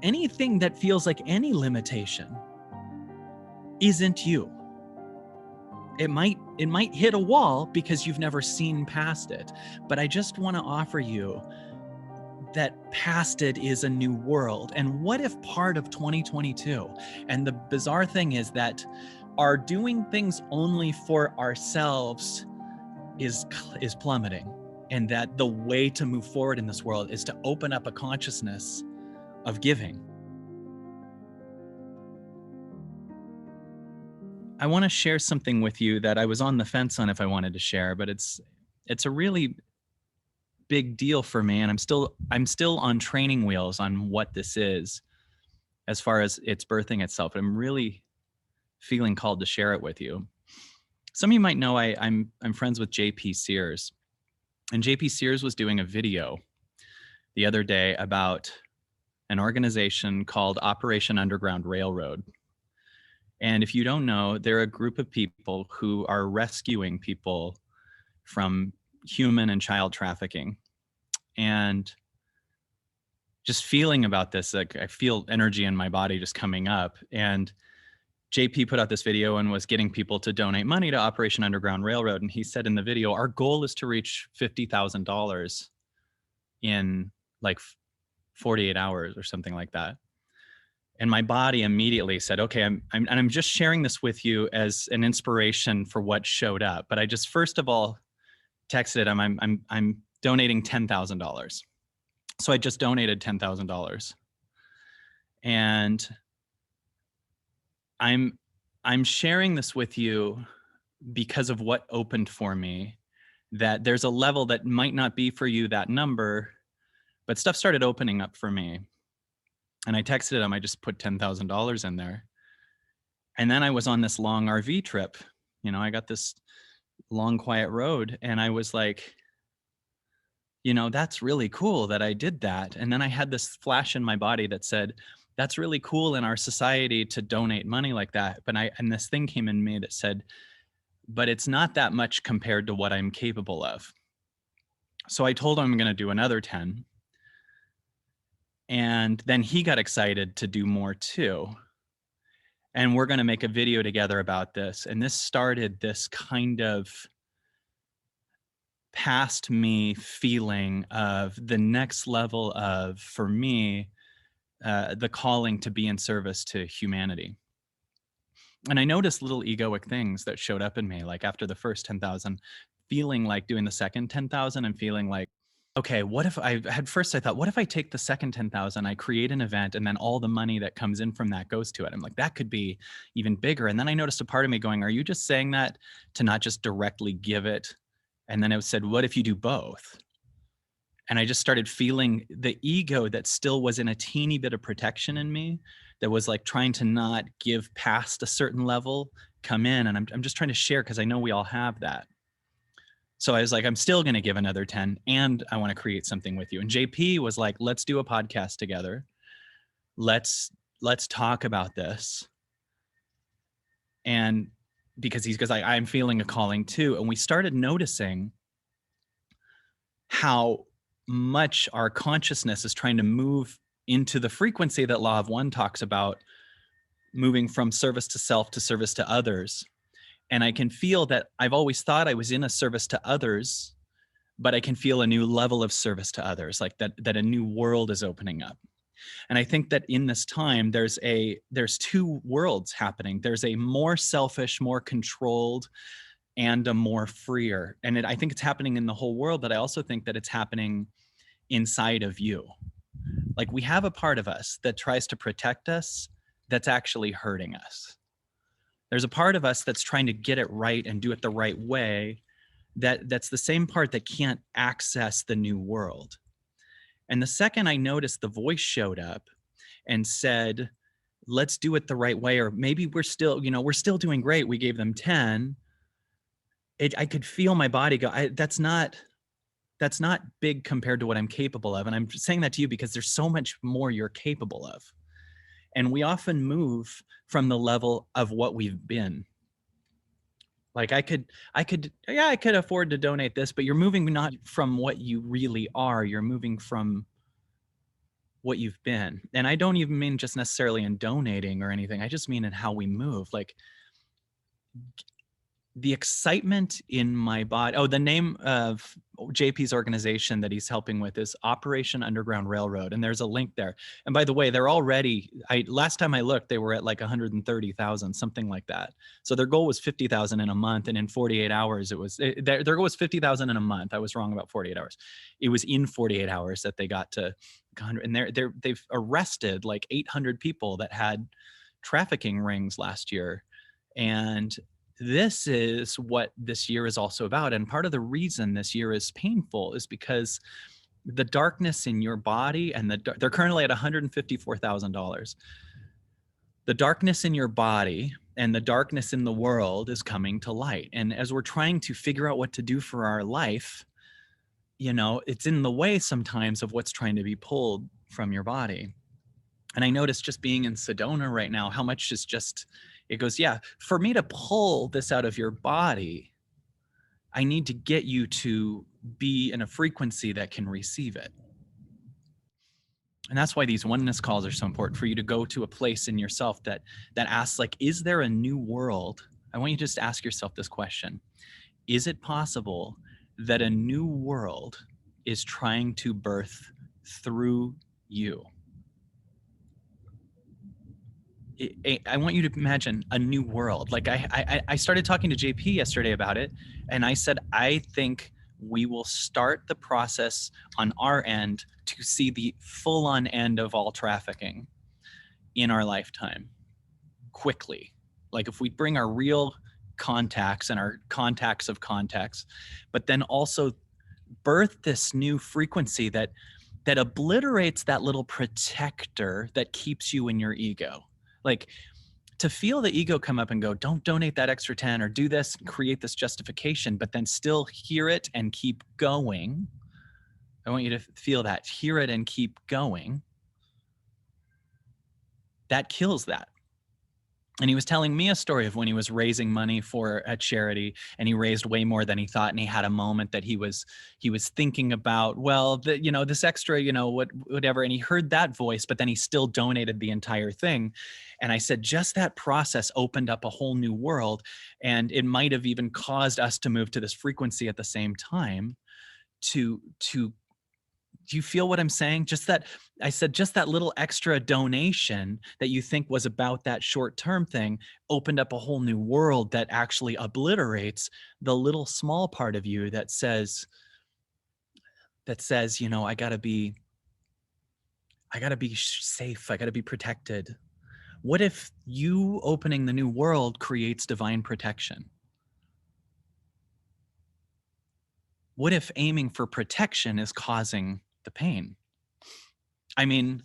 anything that feels like any limitation isn't you. It might hit a wall because you've never seen past it. But I just want to offer you that past it is a new world. And what if part of 2022, and the bizarre thing is that our doing things only for ourselves is plummeting, and that the way to move forward in this world is to open up a consciousness of giving. I want to share something with you that I was on the fence on if I wanted to share, but it's a really big deal for me, and I'm still on training wheels on what this is as far as it's birthing itself. I'm really feeling called to share it with you. Some of you might know I'm friends with JP Sears, and JP Sears was doing a video the other day about an organization called Operation Underground Railroad. And if you don't know, they're a group of people who are rescuing people from human and child trafficking. And just feeling about this, like I feel energy in my body just coming up. And JP put out this video and was getting people to donate money to Operation Underground Railroad. And he said in the video, our goal is to reach $50,000 in like 48 hours or something like that. And my body immediately said, okay, I'm just sharing this with you as an inspiration for what showed up. But I just, first of all, texted him, I'm donating $10,000. So I just donated $10,000. And I'm sharing this with you because of what opened for me, that there's a level that might not be for you, that number, but stuff started opening up for me. And I texted him, I just put $10,000 in there. And then I was on this long RV trip. You know, I got this long, quiet road, and I was like, you know, that's really cool that I did that. And then I had this flash in my body that said, that's really cool in our society to donate money like that. And this thing came in me that said, but it's not that much compared to what I'm capable of. So I told him I'm going to do another 10. And then he got excited to do more too. And we're going to make a video together about this. And this started this kind of past me feeling of the next level of, for me, the calling to be in service to humanity. And I noticed little egoic things that showed up in me, like after the first 10,000, feeling like doing the second 10,000 and feeling like, okay, what if I thought, what if I take the second 10,000, I create an event, and then all the money that comes in from that goes to it? I'm like, that could be even bigger. And then I noticed a part of me going, are you just saying that to not just directly give it? And then it said, what if you do both? And I just started feeling the ego that still was in a teeny bit of protection in me, that was like trying to not give past a certain level, come in. And I'm just trying to share, because I know we all have that. So I was like, I'm still going to give another 10, and I want to create something with you. And JP was like, let's do a podcast together. Let's talk about this. And because he goes, I'm feeling a calling too. And we started noticing how much our consciousness is trying to move into the frequency that Law of One talks about, moving from service to self to service to others. And I can feel that I've always thought I was in a service to others, but I can feel a new level of service to others, like that a new world is opening up. And I think that in this time, there's two worlds happening. There's a more selfish, more controlled, and a more freer. And I think it's happening in the whole world, but I also think that it's happening inside of you. Like, we have a part of us that tries to protect us that's actually hurting us. There's a part of us that's trying to get it right and do it the right way, that's the same part that can't access the new world. And the second I noticed the voice showed up and said, let's do it the right way, or maybe we're still doing great, we gave them 10, I could feel my body go, that's not big compared to what I'm capable of. And I'm saying that to you because there's so much more you're capable of. And we often move from the level of what we've been. Like I could afford to donate this, but you're moving not from what you really are, you're moving from what you've been. And I don't even mean just necessarily in donating or anything. I just mean in how we move. Like the excitement in my body. Oh, the name of JP's organization that he's helping with is Operation Underground Railroad. And there's a link there. And by the way, they're already, last time I looked, they were at like 130,000, something like that. So their goal was 50,000 in a month. And in 48 hours, their goal was 50,000 in a month. I was wrong about 48 hours. It was in 48 hours that they got to 100. And they've arrested like 800 people that had trafficking rings last year. And this is what this year is also about. And part of the reason this year is painful is because the darkness in your body, and they're currently at $154,000. The darkness in your body and the darkness in the world is coming to light. And as we're trying to figure out what to do for our life, it's in the way sometimes of what's trying to be pulled from your body. And I noticed just being in Sedona right now, how much is just, it goes, yeah, for me to pull this out of your body, I need to get you to be in a frequency that can receive it. And that's why these oneness calls are so important, for you to go to a place in yourself that asks, like, is there a new world? I want you to just ask yourself this question. Is it possible that a new world is trying to birth through you? I want you to imagine a new world. Like I started talking to JP yesterday about it, and I said, I think we will start the process on our end to see the full-on end of all trafficking in our lifetime quickly. Like if we bring our real contacts and our contacts of contacts, but then also birth this new frequency that obliterates that little protector that keeps you in your ego. Like to feel the ego come up and go, don't donate that extra 10 or do this, create this justification, but then still hear it and keep going. I want you to feel that, hear it and keep going. That kills that. And he was telling me a story of when he was raising money for a charity, and he raised way more than he thought. And he had a moment that he was thinking about, well, this extra, whatever. And he heard that voice, but then he still donated the entire thing. And I said, just that process opened up a whole new world. And it might have even caused us to move to this frequency at the same time to do you feel what I'm saying? Just that, I said, just that little extra donation that you think was about that short-term thing opened up a whole new world that actually obliterates the little small part of you that says, I gotta be safe. I gotta be protected. What if you opening the new world creates divine protection? What if aiming for protection is causing the pain? I mean,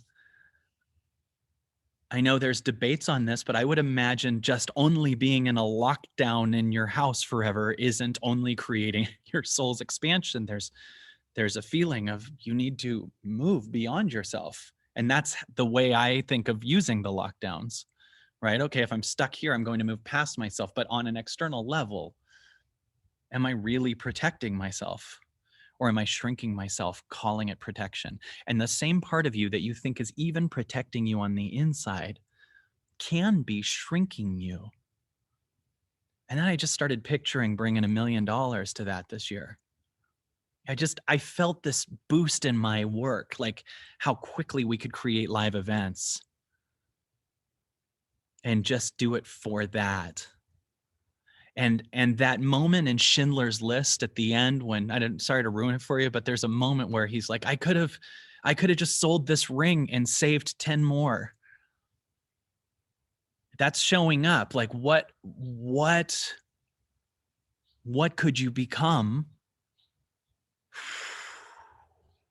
I know there's debates on this, but I would imagine just only being in a lockdown in your house forever isn't only creating your soul's expansion. There's a feeling of you need to move beyond yourself. And that's the way I think of using the lockdowns, right? Okay, if I'm stuck here, I'm going to move past myself, but on an external level, am I really protecting myself? Or am I shrinking myself, calling it protection? And the same part of you that you think is even protecting you on the inside can be shrinking you. And then I just started picturing bringing $1 million to that this year. I felt this boost in my work, like how quickly we could create live events and just do it for that. And that moment in Schindler's List at the end, when sorry to ruin it for you, but there's a moment where he's like, I could have just sold this ring and saved 10 more. That's showing up. Like what could you become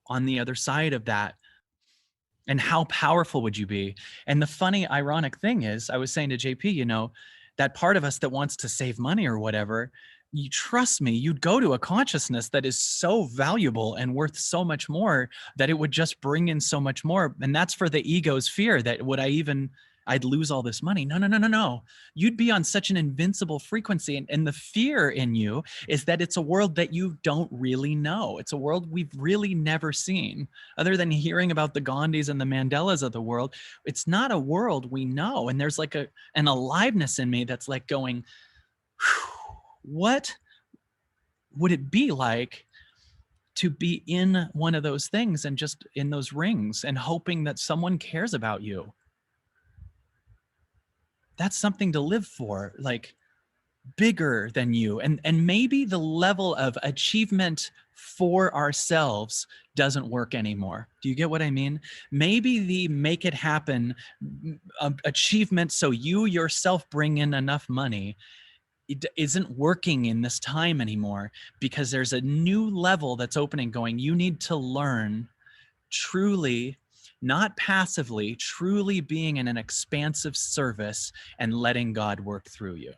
on the other side of that? And how powerful would you be? And the funny, ironic thing is, I was saying to JP, that part of us that wants to save money or whatever, you trust me, you'd go to a consciousness that is so valuable and worth so much more that it would just bring in so much more. And that's for the ego's fear that I'd lose all this money. No, no, no, no, no. You'd be on such an invincible frequency. And the fear in you is that it's a world that you don't really know. It's a world we've really never seen, other than hearing about the Gandhis and the Mandelas of the world. It's not a world we know. And there's like an aliveness in me that's like going, what would it be like to be in one of those things and just in those rings and hoping that someone cares about you? That's something to live for, like bigger than you. And maybe the level of achievement for ourselves doesn't work anymore. Do you get what I mean? Maybe the make it happen achievement so you yourself bring in enough money, it isn't working in this time anymore, because there's a new level that's opening going, you need to learn truly, not passively, truly being in an expansive service and letting God work through you.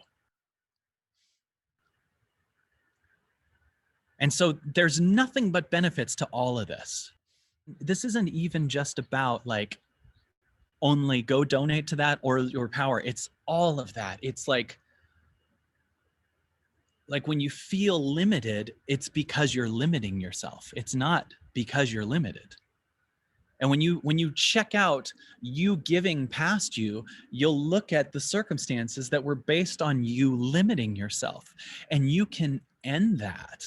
And so there's nothing but benefits to all of this. This isn't even just about like only go donate to that or your power. It's all of that. It's like when you feel limited, it's because you're limiting yourself. It's not because you're limited. And when you check out you giving past you, you'll look at the circumstances that were based on you limiting yourself, and you can end that.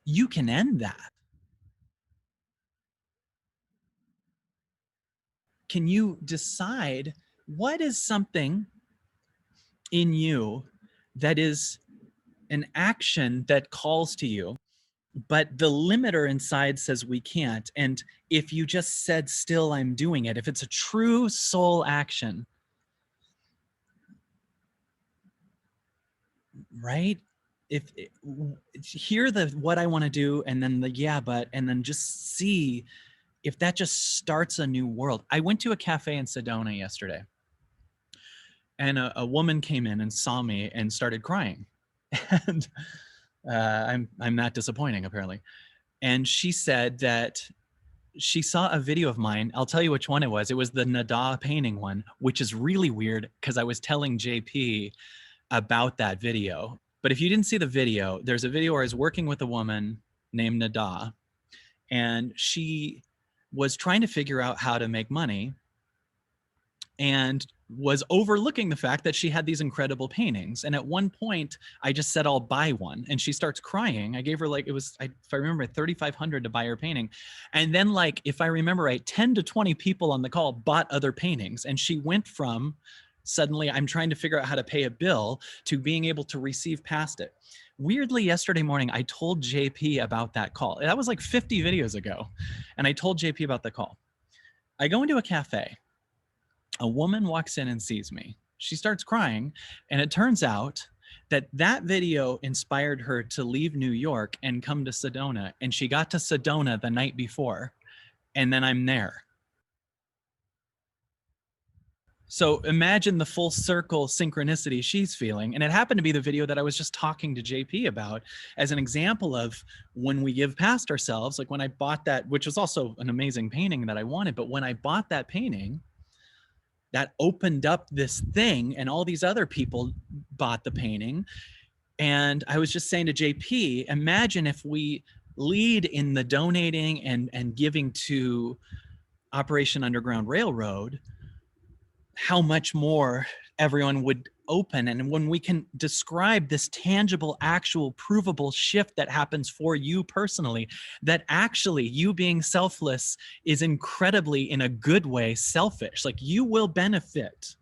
You can end that. Can you decide what is something in you that is an action that calls to you, but the limiter inside says we can't? And if you just said still, I'm doing it, if it's a true soul action, right? If hear the what I want to do, and then the yeah, but, and then just see if that just starts a new world. I went to a cafe in Sedona yesterday, and a woman came in and saw me and started crying. And I'm not disappointing, apparently. And she said that she saw a video of mine. I'll tell you which one it was. It was the Nada painting one, which is really weird because I was telling JP about that video. But if you didn't see the video, there's a video where I was working with a woman named Nada, and she was trying to figure out how to make money and was overlooking the fact that she had these incredible paintings. And at one point I just said, I'll buy one. And she starts crying. I gave her like, if I remember, $3,500 to buy her painting. And then, like, if I remember right, 10 to 20 people on the call bought other paintings. And she went from suddenly, I'm trying to figure out how to pay a bill, to being able to receive past it. Weirdly, yesterday morning, I told JP about that call. That was like 50 videos ago. And I told JP about the call. I go into a cafe. A woman walks in and sees me. She starts crying, and it turns out that that video inspired her to leave New York and come to Sedona, and she got to Sedona the night before, and then I'm there. So imagine the full circle synchronicity she's feeling. And it happened to be the video that I was just talking to JP about as an example of when we give past ourselves. Like when I bought that, which was also an amazing painting that I wanted, but when I bought that painting, that opened up this thing, and all these other people bought the painting. And I was just saying to JP, imagine if we lead in the donating and giving to Operation Underground Railroad, how much more everyone would open. And when we can describe this tangible, actual, provable shift that happens for you personally, that actually you being selfless is incredibly, in a good way, selfish. Like, you will benefit.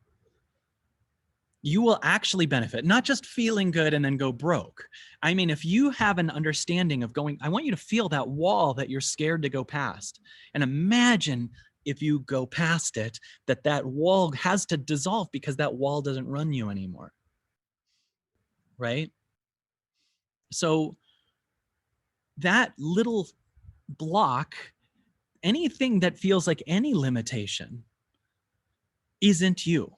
You will actually benefit, not just feeling good and then go broke. I mean, if you have an understanding of going, I want you to feel that wall that you're scared to go past, and imagine if you go past it, that wall has to dissolve because that wall doesn't run you anymore, right? So that little block, anything that feels like any limitation, isn't you.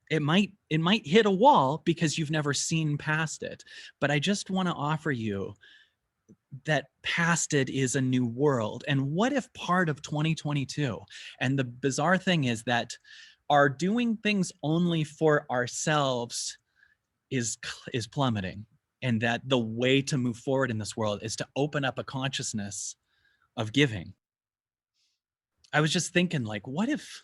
It might hit a wall because you've never seen past it. But I just want to offer you past it is a new world? And what if part of 2022, and the bizarre thing is that our doing things only for ourselves is plummeting, and that the way to move forward in this world is to open up a consciousness of giving. I was just thinking, like, what if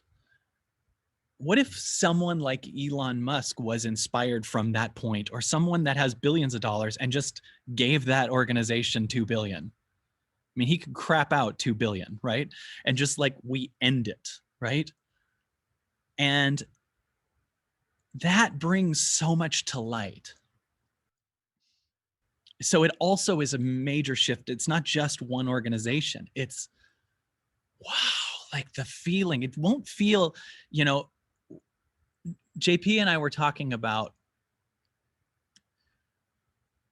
someone like Elon Musk was inspired from that point, or someone that has billions of dollars and just gave that organization 2 billion? I mean, he could crap out 2 billion, right? And just like we end it, right? And that brings so much to light. So it also is a major shift. It's not just one organization. It's, wow, like the feeling. It won't feel, you know, JP and I were talking about,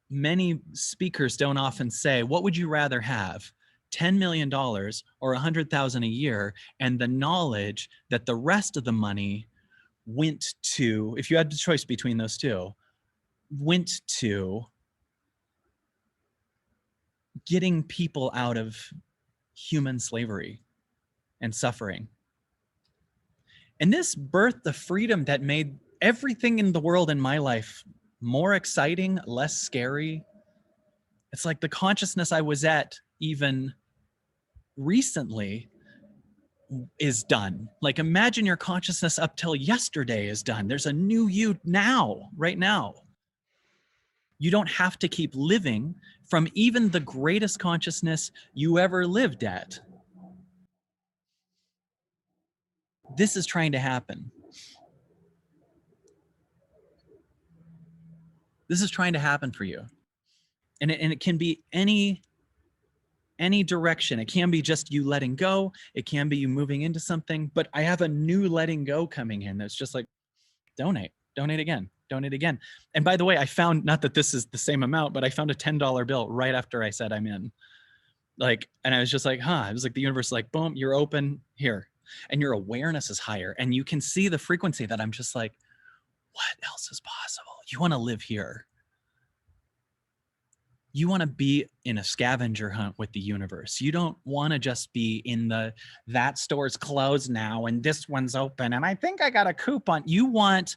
many speakers don't often say, what would you rather have? $10 million or 100,000 a year, and the knowledge that the rest of the money went to, if you had the choice between those two, went to getting people out of human slavery and suffering. And this birthed the freedom that made everything in the world in my life more exciting, less scary. It's like the consciousness I was at even recently is done. Like, imagine your consciousness up till yesterday is done. There's a new you now, right now. You don't have to keep living from even the greatest consciousness you ever lived at. This is trying to happen. This is trying to happen for you. And it can be any direction. It can be just you letting go. It can be you moving into something. But I have a new letting go coming in that's just like, donate again, donate again. And by the way, I found, not that this is the same amount, but I found a $10 bill right after I said I'm in. Like, and I was just like, huh, it was like the universe, like, boom, you're open here. And your awareness is higher. And you can see the frequency that I'm just like, what else is possible? You want to live here. You want to be in a scavenger hunt with the universe. You don't want to just be in that store's closed now and this one's open and I think I got a coupon. You want,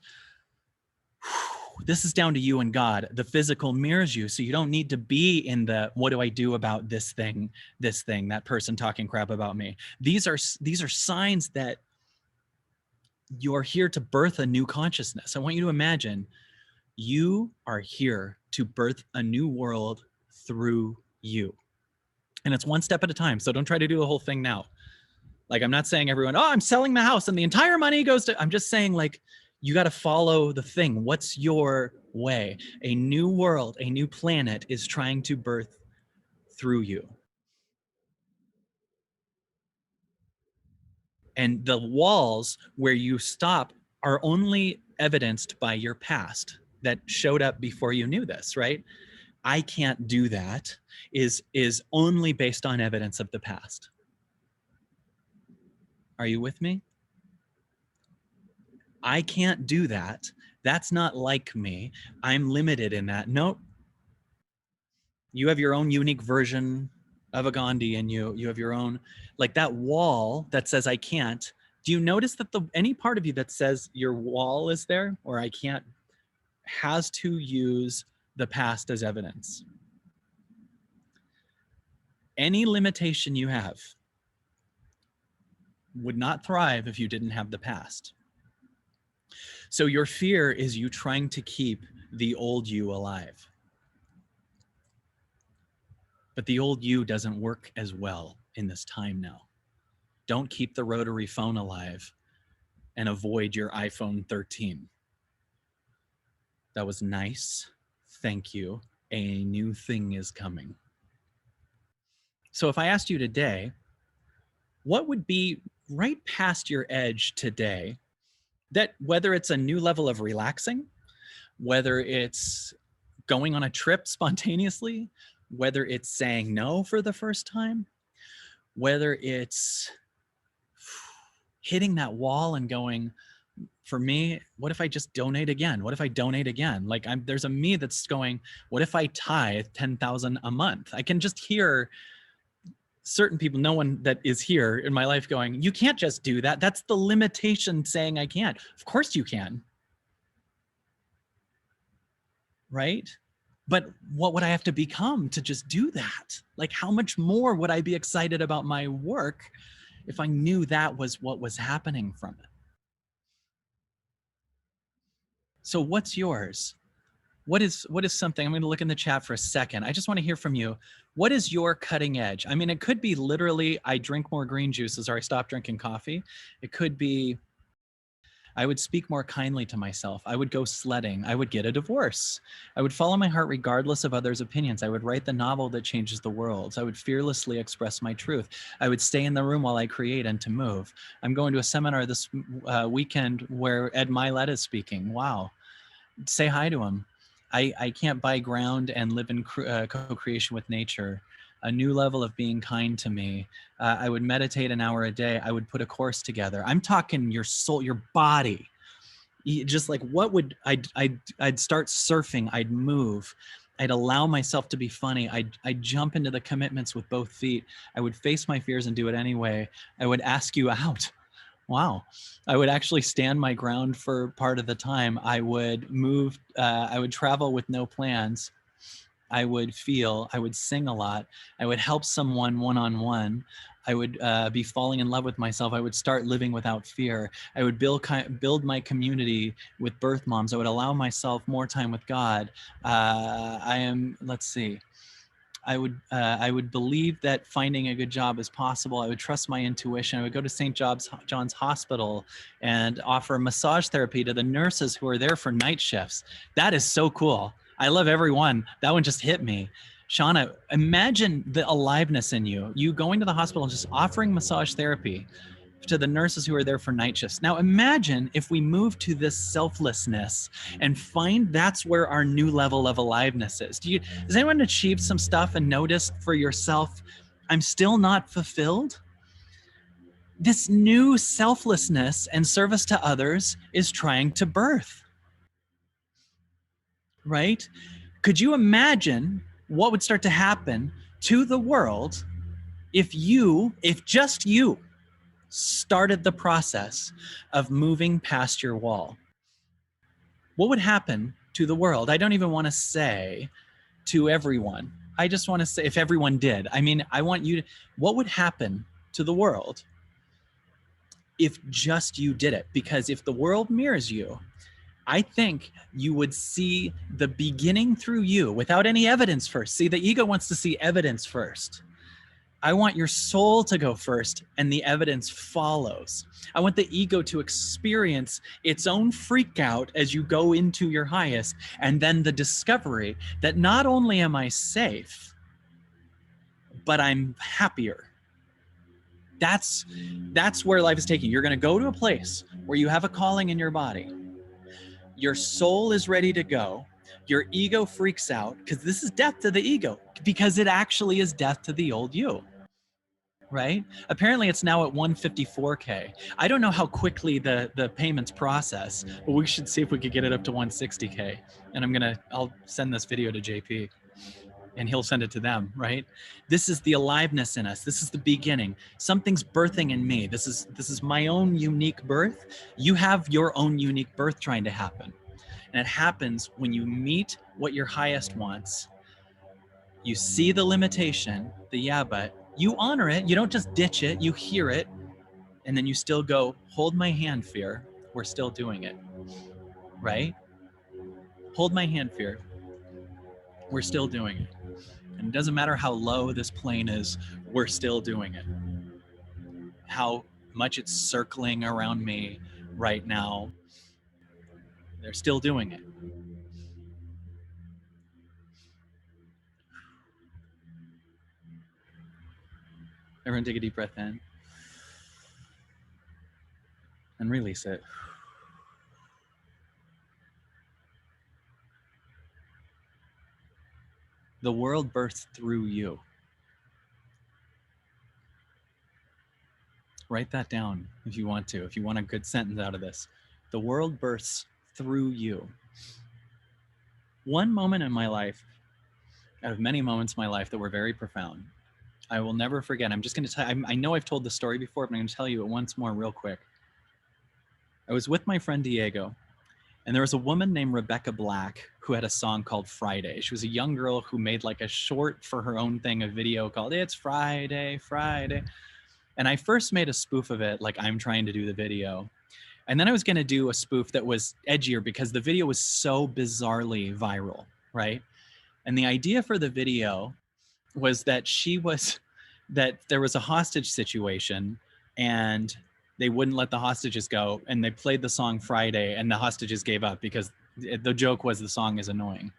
this is down to you and God. The physical mirrors you, so you don't need to be in the, what do I do about this thing, that person talking crap about me. These are signs that you're here to birth a new consciousness. I want you to imagine you are here to birth a new world through you. And it's one step at a time. So don't try to do the whole thing now. Like, I'm not saying everyone, oh, I'm selling the house and the entire money goes to, I'm just saying, like, you got to follow the thing. What's your way? A new world, a new planet is trying to birth through you. And the walls where you stop are only evidenced by your past that showed up before you knew this, right? I can't do that is only based on evidence of the past. Are you with me? I can't do that. That's not like me. I'm limited in that. Nope. You have your own unique version of a Gandhi, and you have your own, like that wall that says I can't. Do you notice that any part of you that says your wall is there or I can't has to use the past as evidence? Any limitation you have would not thrive if you didn't have the past. So your fear is you trying to keep the old you alive. But the old you doesn't work as well in this time now. Don't keep the rotary phone alive and avoid your iPhone 13. That was nice. Thank you. A new thing is coming. So if I asked you today, what would be right past your edge today, that whether it's a new level of relaxing, whether it's going on a trip spontaneously, whether it's saying no for the first time, whether it's hitting that wall and going, For me, what if I just donate again? What if I donate again? Like there's a me that's going, what if I tithe 10,000 a month? I can just hear certain people, no one that is here in my life going, you can't just do that. That's the limitation saying I can't. Of course you can. Right? But what would I have to become to just do that? Like, how much more would I be excited about my work if I knew that was what was happening from it? So what's yours? What is something? I'm going to look in the chat for a second. I just want to hear from you. What is your cutting edge? I mean, it could be literally I drink more green juices or I stop drinking coffee. It could be I would speak more kindly to myself. I would go sledding. I would get a divorce. I would follow my heart regardless of others' opinions. I would write the novel that changes the world. I would fearlessly express my truth. I would stay in the room while I create and to move. I'm going to a seminar this weekend where Ed Milet is speaking. Wow. Say hi to him. I can't buy ground and live in co-creation with nature. A new level of being kind to me. I would meditate an hour a day. I would put a course together. I'm talking your soul, your body. Just like what would I'd start surfing. I'd move. I'd allow myself to be funny. I'd jump into the commitments with both feet. I would face my fears and do it anyway. I would ask you out. Wow. I would actually stand my ground for part of the time. I would move, I would travel with no plans. I would feel, I would sing a lot. I would help someone one-on-one. I would be falling in love with myself. I would start living without fear. I would build my community with birth moms. I would allow myself more time with God. Let's see. I would believe that finding a good job is possible. I would trust my intuition. I would go to St. John's Hospital and offer massage therapy to the nurses who are there for night shifts. That is so cool. I love everyone. That one just hit me. Shauna, imagine the aliveness in you. You going to the hospital and just offering massage therapy to the nurses who are there for night shifts. Now imagine if we move to this selflessness and find that's where our new level of aliveness is. Has anyone achieved some stuff and noticed for yourself, I'm still not fulfilled? This new selflessness and service to others is trying to birth, right? Could you imagine what would start to happen to the world if just you started the process of moving past your wall? What would happen to the world? I don't even want to say to everyone. I just want to say if everyone did. I mean, I want you to, what would happen to the world if just you did it? Because if the world mirrors you, I think you would see the beginning through you without any evidence first. See, the ego wants to see evidence first. I want your soul to go first and the evidence follows. I want the ego to experience its own freak out as you go into your highest, and then the discovery that not only am I safe, but I'm happier. That's where life is taking you. You're going to go to a place where you have a calling in your body. Your soul is ready to go. Your ego freaks out because this is death to the ego, because it actually is death to the old you. Right? Apparently it's now at 154K. I don't know how quickly the payments process, but we should see if we could get it up to 160K. And I'll send this video to JP and he'll send it to them, right? This is the aliveness in us. This is the beginning. Something's birthing in me. This is my own unique birth. You have your own unique birth trying to happen. And it happens when you meet what your highest wants. You see the limitation, the yeah, but you honor it. You don't just ditch it, you hear it. And then you still go, hold my hand, fear. We're still doing it, right? Hold my hand, fear. We're still doing it. And it doesn't matter how low this plane is, we're still doing it. How much it's circling around me right now, they're still doing it. Everyone take a deep breath in and release it. The world births through you. Write that down if you want to, if you want a good sentence out of this. The world bursts through you. One moment in my life, out of many moments in my life that were very profound, I will never forget. I'm just going to tell I know I've told the story before, but I'm going to tell you it once more real quick. I was with my friend Diego, and there was a woman named Rebecca Black who had a song called Friday. She was a young girl who made like a short for her own thing, a video called It's Friday, Friday. And I first made a spoof of it, like I'm trying to do the video. And then I was going to do a spoof that was edgier because the video was so bizarrely viral, right? And the idea for the video was that that there was a hostage situation and they wouldn't let the hostages go, and they played the song Friday and the hostages gave up because the joke was the song is annoying.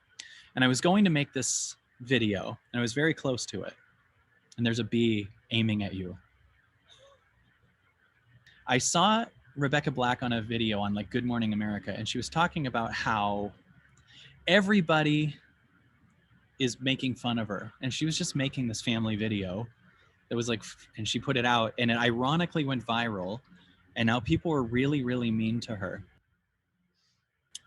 And I was going to make this video and I was very close to it. And there's a bee aiming at you. I saw Rebecca Black on a video on like Good Morning America, and she was talking about how everybody is making fun of her. And she was just making this family video that was like, and she put it out and it ironically went viral. And now people were really, really mean to her.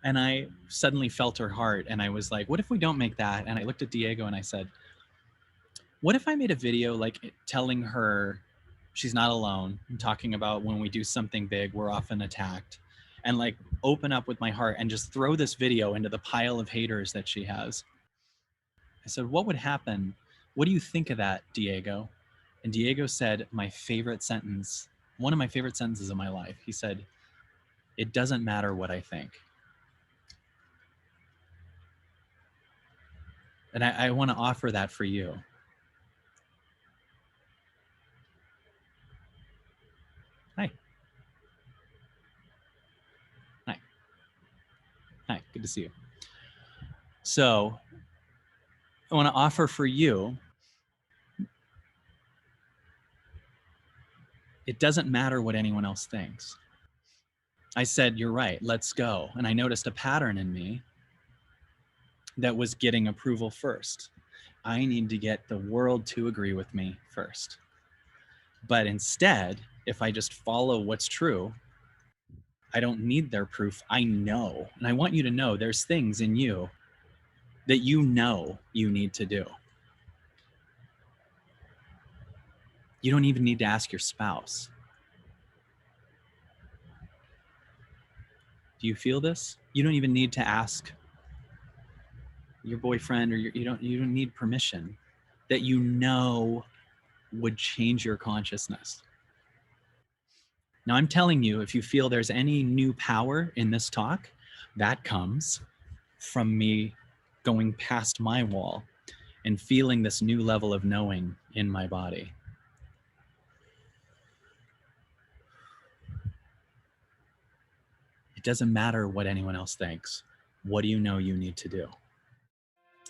And I suddenly felt her heart. And I was like, what if we don't make that? And I looked at Diego and I said, what if I made a video like telling her she's not alone, and talking about when we do something big, we're often attacked, and like open up with my heart and just throw this video into the pile of haters that she has. I said, what would happen? What do you think of that, Diego? And Diego said my favorite sentence, one of my favorite sentences of my life. He said, it doesn't matter what I think. And I want to offer that for you. Hi. Hi. Hi, good to see you. So I want to offer for you, it doesn't matter what anyone else thinks. I said, you're right, let's go. And I noticed a pattern in me that was getting approval first. I need to get the world to agree with me first. But instead, if I just follow what's true, I don't need their proof. I know. And I want you to know there's things in you that you know you need to do. You don't even need to ask your spouse. Do you feel this? You don't even need to ask your boyfriend or you don't need permission that you know would change your consciousness. Now I'm telling you, if you feel there's any new power in this talk, that comes from me going past my wall and feeling this new level of knowing in my body. It doesn't matter what anyone else thinks. What do you know you need to do?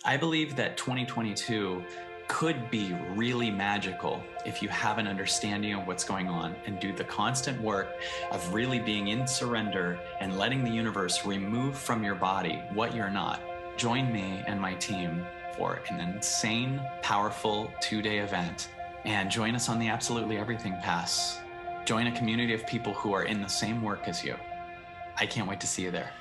I believe that 2022 could be really magical if you have an understanding of what's going on and do the constant work of really being in surrender and letting the universe remove from your body what you're not. Join me and my team for an insane, powerful 2-day event, and join us on the Absolutely Everything Pass. Join a community of people who are in the same work as you. I can't wait to see you there.